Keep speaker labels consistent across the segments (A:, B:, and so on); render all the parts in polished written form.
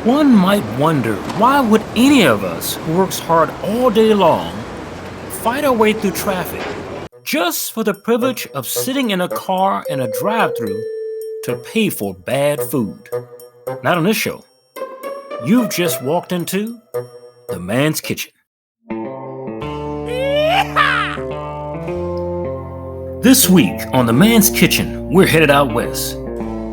A: One might wonder, why would any of us who works hard all day long fight our way through traffic just for the privilege of sitting in a car in a drive-thru to pay for bad food? Not on this show. You've just walked into the man's kitchen. This week on the man's kitchen, we're headed out west.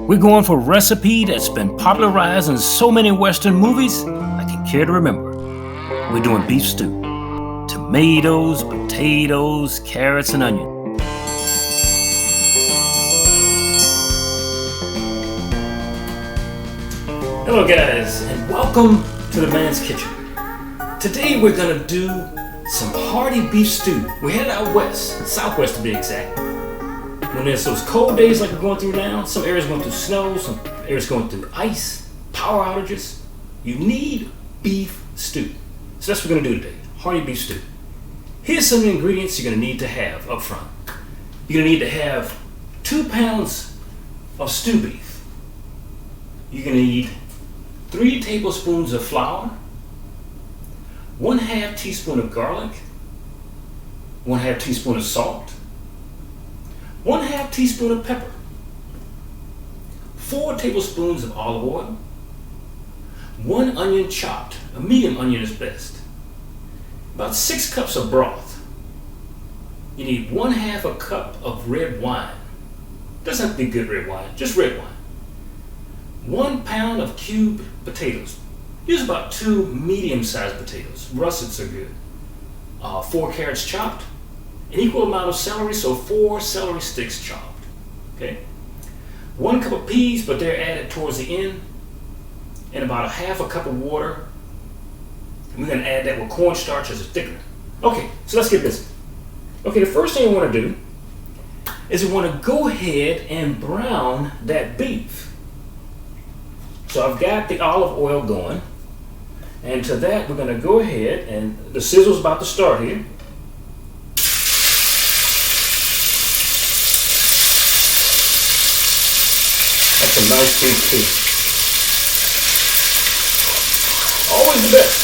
A: We're going for a recipe that's been popularized in so many Western movies I can care to remember. We're doing beef stew. Tomatoes, potatoes, carrots, and onions. Hello guys, and welcome to the man's kitchen. Today we're gonna do some hearty beef stew. We're headed out west, southwest to be exact. When there's those cold days like we're going through now, some areas going through snow, some areas going through ice, power outages, you need beef stew. So that's what we're gonna do today, hearty beef stew. Here's some of the ingredients you're gonna need to have up front. You're gonna need to have 2 pounds of stew beef. You're gonna need 3 tablespoons of flour, 1/2 teaspoon of garlic, 1/2 teaspoon of salt, 1/2 teaspoon of pepper, 4 tablespoons of olive oil, 1 onion chopped, a medium onion is best, about 6 cups of broth. You need 1/2 a cup of red wine. Doesn't have to be good red wine, just red wine. 1 pound of cubed potatoes. Use about 2 medium-sized potatoes. Russets are good. 4 carrots chopped. An equal amount of celery, so 4 celery sticks chopped. Okay. 1 cup of peas, but they're added towards the end. And about 1/2 cup of water. And we're going to add that with cornstarch as a thickener. Okay, so let's get busy. Okay, the first thing we want to do is we want to go ahead and brown that beef. So I've got the olive oil going. And to that, we're going to go ahead, and the sizzle's about to start here. That's a nice big piece. Always the best.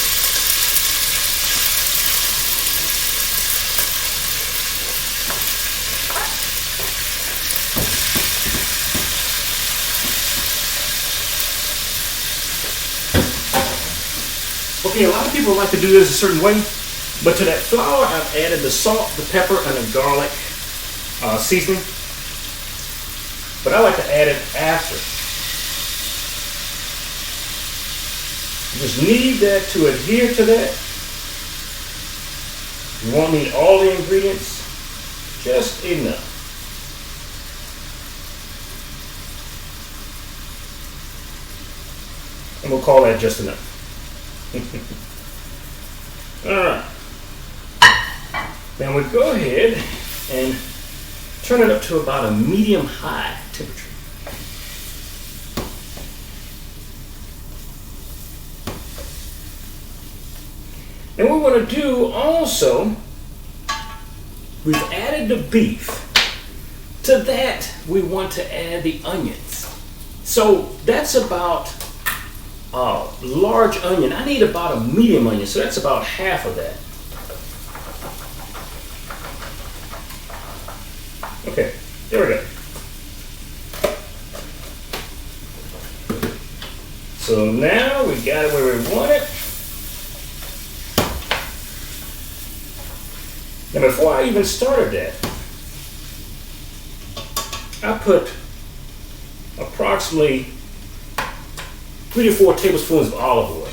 A: Okay, a lot of people like to do this a certain way, but to that flour I've added the salt, the pepper, and the garlic seasoning. But I like to add it after. You just need that to adhere to that. You won't need all the ingredients, just enough. And we'll call that just enough. Alright. Now we go ahead and turn it up to about a medium-high temperature. And what we want to do also, we've added the beef. To that, we want to add the onions. So that's about a large onion. I need about a medium onion, so that's about 1/2 of that. Okay, there we go. So now we got it where we want it. Now before I even started that, I put approximately 3 to 4 tablespoons of olive oil.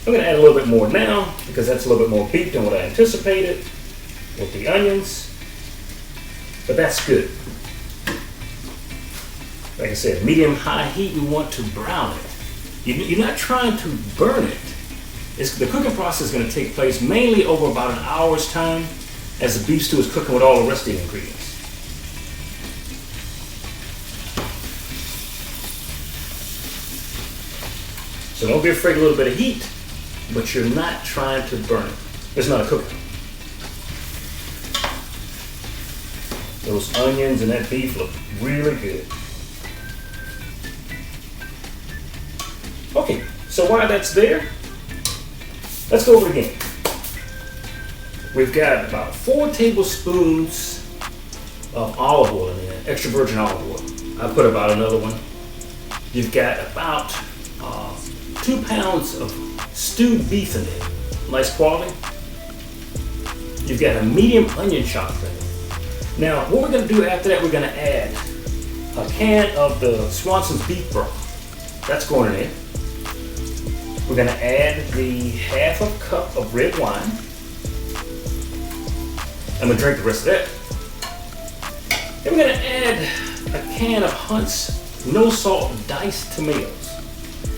A: I'm going to add a little bit more now because that's a little bit more beef than what I anticipated with the onions. But that's good. Like I said, medium-high heat, we want to brown it. You're not trying to burn it. The cooking process is going to take place mainly over about an hour's time as the beef stew is cooking with all the rest of the ingredients. So don't be afraid of a little bit of heat, but you're not trying to burn it. It's not a cooking. Those onions and that beef look really good. Okay, So while that's there, let's go over it again. We've got about 4 tablespoons of olive oil in there, extra virgin olive oil. I put about another one. You've got about 2 pounds of stewed beef in there, nice quality. You've got a medium onion chopped in there. Now, what we're going to do after that, we're going to add a can of the Swanson's beef broth. That's going in there. We're going to add the half a cup of red wine. I'm going to drink the rest of that. And we're going to add a can of Hunt's no salt diced tomatoes.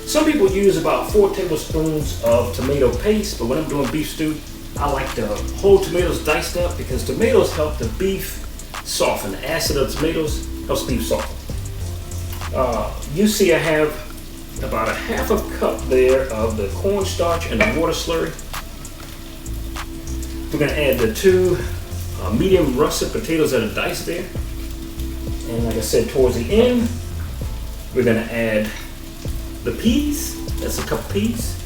A: Some people use about 4 tablespoons of tomato paste, but when I'm doing beef stew, I like the whole tomatoes diced up because tomatoes help the beef soften. The acid of the tomatoes helps beef soften. You see I have about a half a cup there of the cornstarch and the water slurry. We're going to add the 2 medium russet potatoes that are diced there. And like I said, towards the end, we're going to add the peas. That's a cup of peas.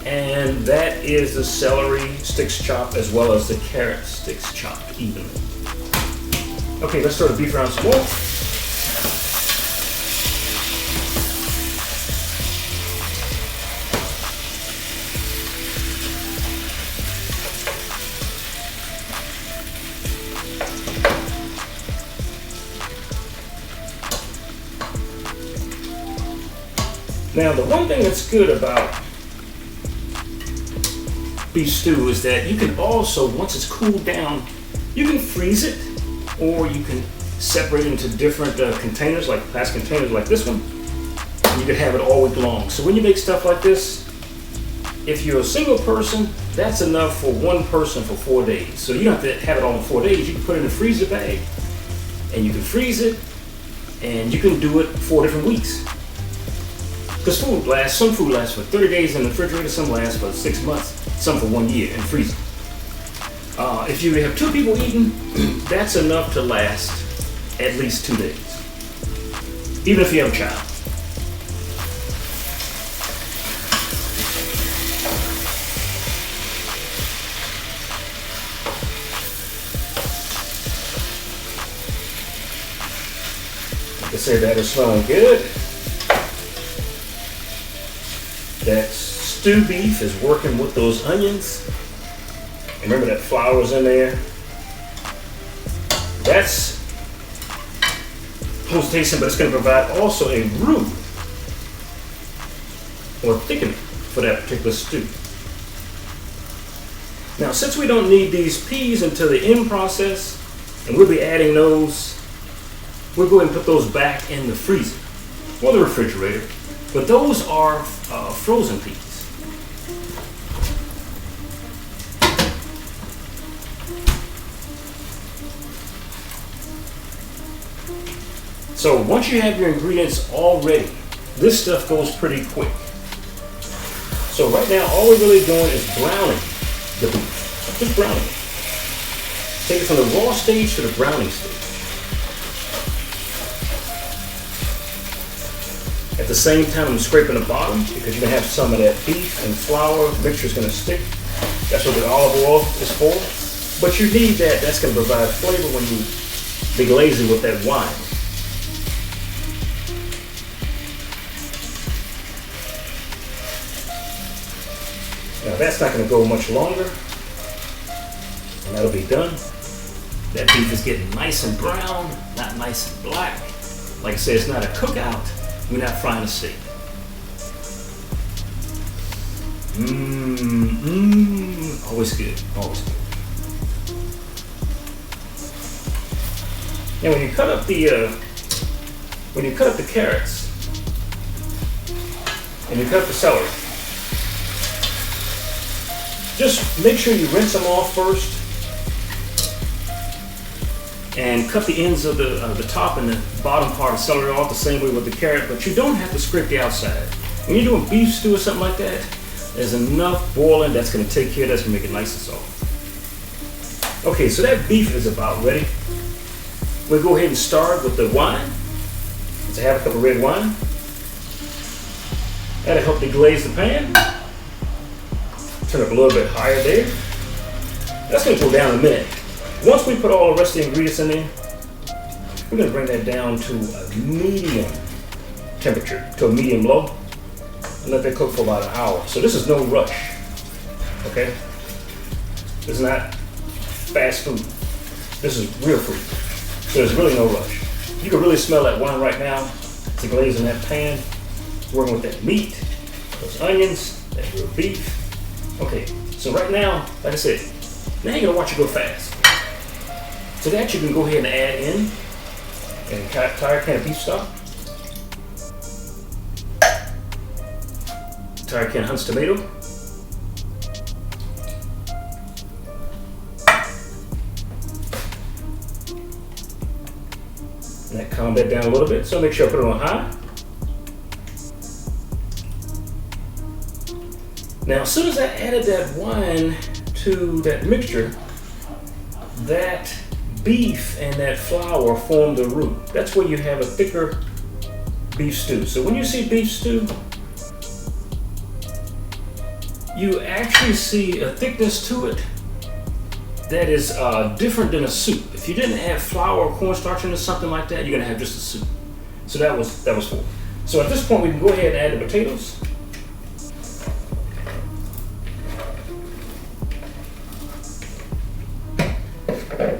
A: And that is the celery sticks chopped as well as the carrot sticks chopped evenly. Okay, let's throw the beef around some more. Now, the one thing that's good about beef stew is that you can also, once it's cooled down, you can freeze it, or you can separate it into different containers, like plastic containers like this one, and you can have it all week long. So when you make stuff like this, if you're a single person, that's enough for one person for 4 days. So you don't have to have it all in 4 days. You can put it in a freezer bag, and you can freeze it, and you can do it 4 different weeks. Because some food lasts for 30 days in the refrigerator, some lasts for 6 months, some for 1 year in the freezer. If you have 2 people eating, that's enough to last at least 2 days, even if you have a child. Like I said, that is smelling good. That stew beef is working with those onions. And remember that flour's in there. That's supposed to taste, but it's going to provide also a roux or thickening for that particular stew. Now, since we don't need these peas until the end process, and we'll be adding those, we'll go ahead and put those back in the freezer or the refrigerator. But those are frozen peas. So once you have your ingredients all ready, this stuff goes pretty quick. So right now, all we're really doing is browning the beef. Just browning it. Take it from the raw stage to the browning stage. At the same time, I'm scraping the bottom because you're going to have some of that beef and flour mixture is going to stick. That's what the olive oil is for. But you need that. That's going to provide flavor when you deglaze it with that wine. Now that's not going to go much longer. And that'll be done. That beef is getting nice and brown, not nice and black. Like I said, it's not a cookout. We're not frying a steak. Always good, always good. Now when you cut up the carrots and you cut up the celery, just make sure you rinse them off first and cut the ends of the top and the bottom part of celery off the same way with the carrot, but you don't have to scrape the outside. When you're doing beef stew or something like that, there's enough boiling that's going to take care of that. That's going to make it nice and soft. Okay, so that beef is about ready. We'll go ahead and start with the wine. It's a half a cup of red wine. That'll help deglaze the pan. Turn it up a little bit higher there. That's going to go down in a minute. Once we put all the rest of the ingredients in there, we're going to bring that down to a medium temperature, to a medium low, and let that cook for about an hour. So this is no rush, okay? This is not fast food. This is real food. So there's really no rush. You can really smell that wine right now. It's glazing that pan, working with that meat, those onions, that real beef. Okay, so right now, like I said, now you're gonna watch it go fast. So that you can go ahead and add in an entire can of beef stock, entire can of Hunt's tomato, and that calm that down a little bit. So make sure I put it on high. Now, as soon as I added that wine to that mixture, that beef and that flour form the roux. That's where you have a thicker beef stew. So when you see beef stew, you actually see a thickness to it that is different than a soup. If you didn't add flour or cornstarch into something like that, you're gonna have just a soup. So that was for. So at this point, we can go ahead and add the potatoes.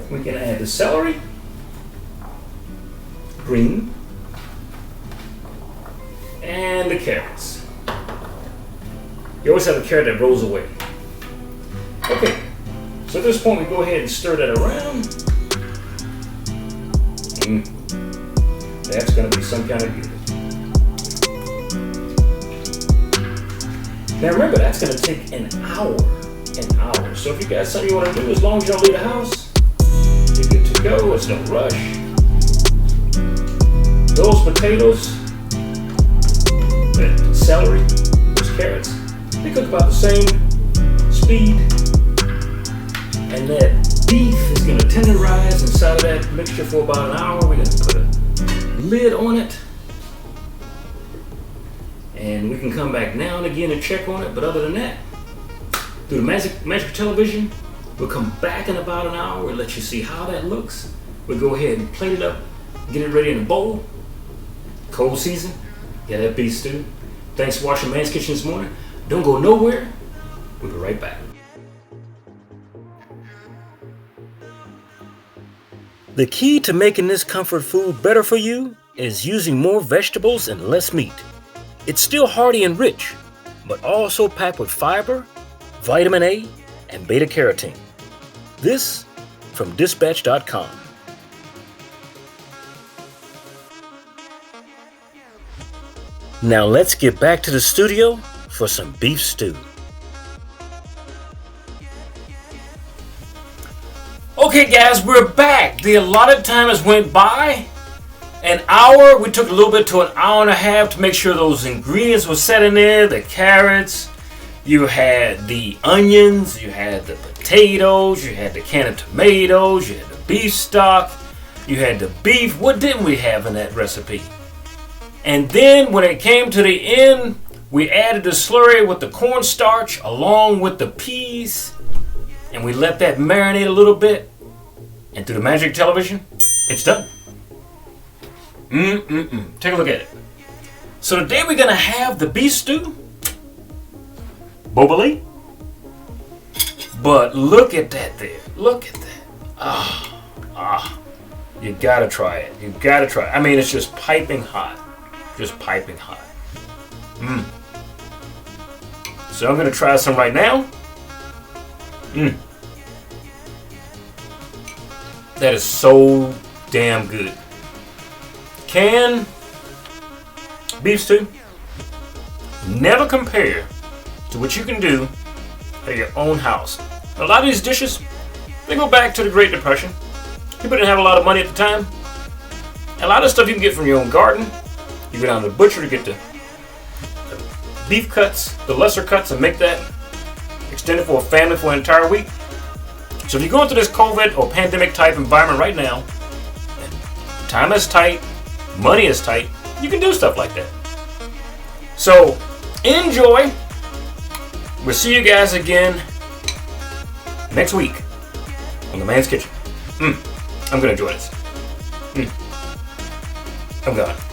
A: We can add the celery, green, and the carrots. You always have a carrot that rolls away. Okay, so at this point we go ahead and stir that around. That's gonna be some kind of good. Now remember, that's gonna take an hour. So if you got something you wanna do, as long as you don't leave the house, you're good to go. It's no rush. Those potatoes, that celery, those carrots, they cook about the same speed. And that beef is going to tenderize inside of that mixture for about an hour. We're going to put a lid on it. And we can come back now and again and check on it. But other than that, through the magic television, we'll come back in about an hour and let you see how that looks. We'll go ahead and plate it up, get it ready in a bowl. Cold season, got that beef stew. Thanks for watching Man's Kitchen this morning. Don't go nowhere. We'll be right back. The key to making this comfort food better for you is using more vegetables and less meat. It's still hearty and rich, but also packed with fiber, vitamin A, and beta carotene. This from dispatch.com. Now let's get back to the studio for some beef stew. Okay guys, we're back. The allotted time has went by. An hour, we took a little bit to an hour and a half to make sure those ingredients were set in there. The carrots, you had the onions, you had the potatoes, you had the can of tomatoes, you had the beef stock, you had the beef. What didn't we have in that recipe? And then when it came to the end, we added the slurry with the cornstarch along with the peas, and we let that marinate a little bit. And through the magic television, it's done. Take a look at it. So today we're gonna have the beef stew, bubbly. But look at that there. Look at that. You gotta try it. You gotta try it. I mean, it's just piping hot. Just piping hot. So I'm gonna try some right now. That is so damn good. Canned beef stew never compare to what you can do at your own house. A lot of these dishes, they go back to the Great Depression. People didn't have a lot of money at the time. A lot of stuff you can get from your own garden. You go down to the butcher to get the beef cuts, the lesser cuts, and make that extended for a family for an entire week. So if you're going through this COVID or pandemic type environment right now, and time is tight, money is tight, you can do stuff like that. So Enjoy. We'll see you guys again next week on The Man's Kitchen. I'm going to enjoy this. I'm going.